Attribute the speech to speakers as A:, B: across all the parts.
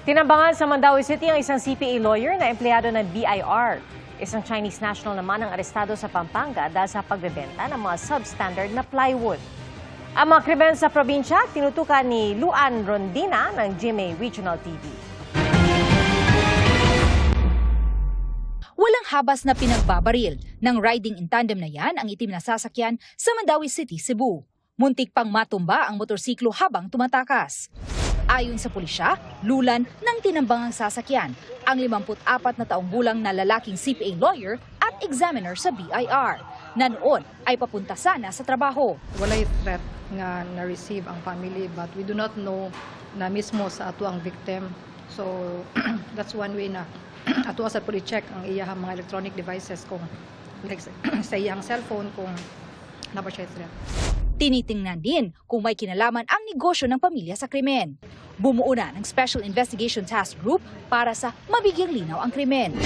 A: Tinambangan sa Mandaue City ang isang CPA lawyer na empleyado ng BIR. Isang Chinese national naman ang arestado sa Pampanga dahil sa pagbebenta ng mga substandard na plywood. Ang mga krimen sa probinsya, tinutukan ni Luan Rondina ng GMA Regional TV.
B: Walang habas na pinagbabaril. Nang riding in tandem na yan ang itim na sasakyan sa Mandaue City, Cebu. Muntik pang matumba ang motorsiklo habang tumatakas. Ayon sa pulisya, lulan ng tinambangang sasakyan ang 54 na taong gulang na lalaking CPA lawyer at examiner sa BIR na noon ay papunta sana sa trabaho.
C: Walay threat nga na-receive ang family but we do not know na mismo sa ato ang victim. So that's one way na ato sa puli-check ang iyang mga electronic devices kung like, sa iyang cellphone kung napa siya threat.
B: Tinitingnan din kung may kinalaman ang negosyo ng pamilya sa krimen. Bumuo na ng Special Investigation Task Group para sa mabigyang linaw ang krimen.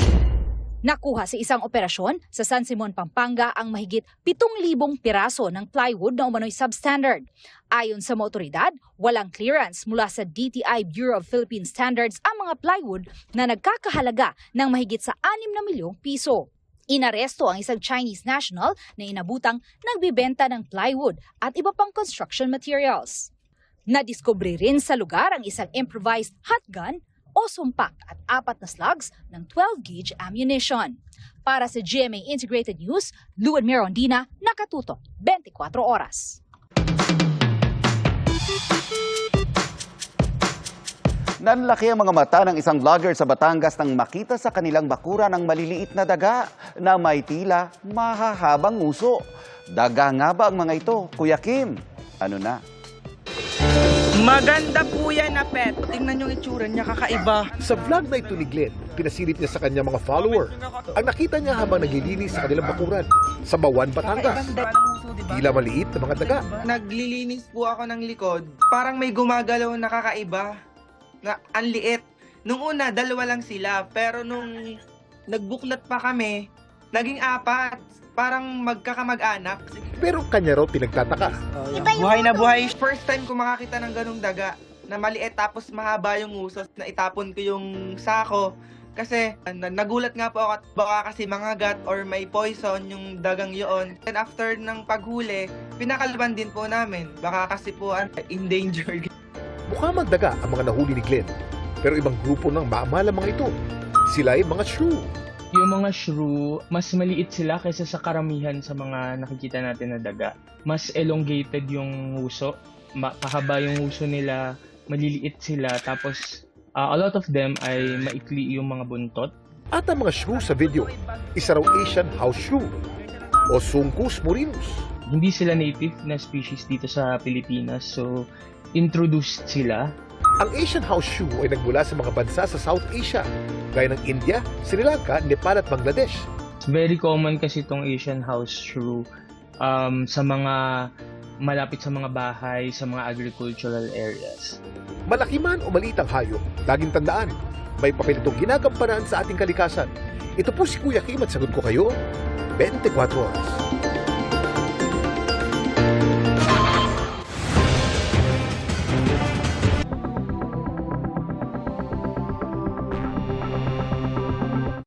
B: Nakuha sa isang operasyon sa San Simon, Pampanga ang mahigit 7,000 piraso ng plywood na umano'y substandard. Ayon sa mga otoridad, walang clearance mula sa DTI Bureau of Philippine Standards ang mga plywood na nagkakahalaga ng mahigit sa 6 na milyong piso. Inaresto ang isang Chinese national na inabutang nagbibenta ng plywood at iba pang construction materials. Nadiskubre rin sa lugar ang isang improvised hotgun o sumpak at 4 na slugs ng 12-gauge ammunition. Para sa GMA Integrated News, Luan Mirondina, nakatutok 24 oras.
D: Nanlaki ang mga mata ng isang vlogger sa Batangas nang makita sa kanilang bakura ng maliliit na daga na may tila mahahabang nguso. Daga nga ba ang mga ito, Kuya Kim? Ano na?
E: Maganda po yan na pet. Tingnan yung itsura niya, kakaiba.
F: Sa vlog na ito ni Glenn, pinasilip niya sa kanyang mga follower. Ang nakita niya habang naglilinis sa kanilang bakuran sa Bawan, Batangas. Tila maliit na mga daga.
E: Naglilinis po ako ng likod. Parang may gumagalaw na kakaiba. Na ang liit. Nung una, 2 lang sila. Pero nung nagbuklat pa kami, naging 4. Parang magkakamag-anak.
F: Pero kanya raw pinagtataka.
E: Buhay na buhay. First time ko makakita ng ganung daga na maliit tapos mahaba yung usos na itapon ko yung sako. Kasi nagulat nga po ako at baka kasi mangagat or may poison yung dagang yun. And after ng paghuli, pinakalban din po namin. Baka kasi po endangered.
F: Mukha magdaga ang mga nahuli ni Glenn. Pero ibang grupo ng maamala mga ito. Sila ay mga shrew.
G: Yung mga shrew, mas maliit sila kaysa sa karamihan sa mga nakikita natin na daga. Mas elongated yung nguso. Pahaba yung nguso nila, maliliit sila. Tapos a lot of them ay maikli yung mga buntot.
F: At ang mga shrew sa video, isa raw Asian house shrew o Suncus murinus.
G: Hindi sila native na species dito sa Pilipinas, so introduced sila.
F: Ang Asian house shrew ay nagmula sa mga bansa sa South Asia, gaya ng India, Sri Lanka, Nepal at Bangladesh.
G: Very common kasi itong Asian house shrew sa mga malapit sa mga bahay, sa mga agricultural areas.
F: Malaki man o maliit ang hayop, laging tandaan, may papel itong ginagampanan sa ating kalikasan. Ito po si Kuya Kim at sagot ko kayo, 24 oras.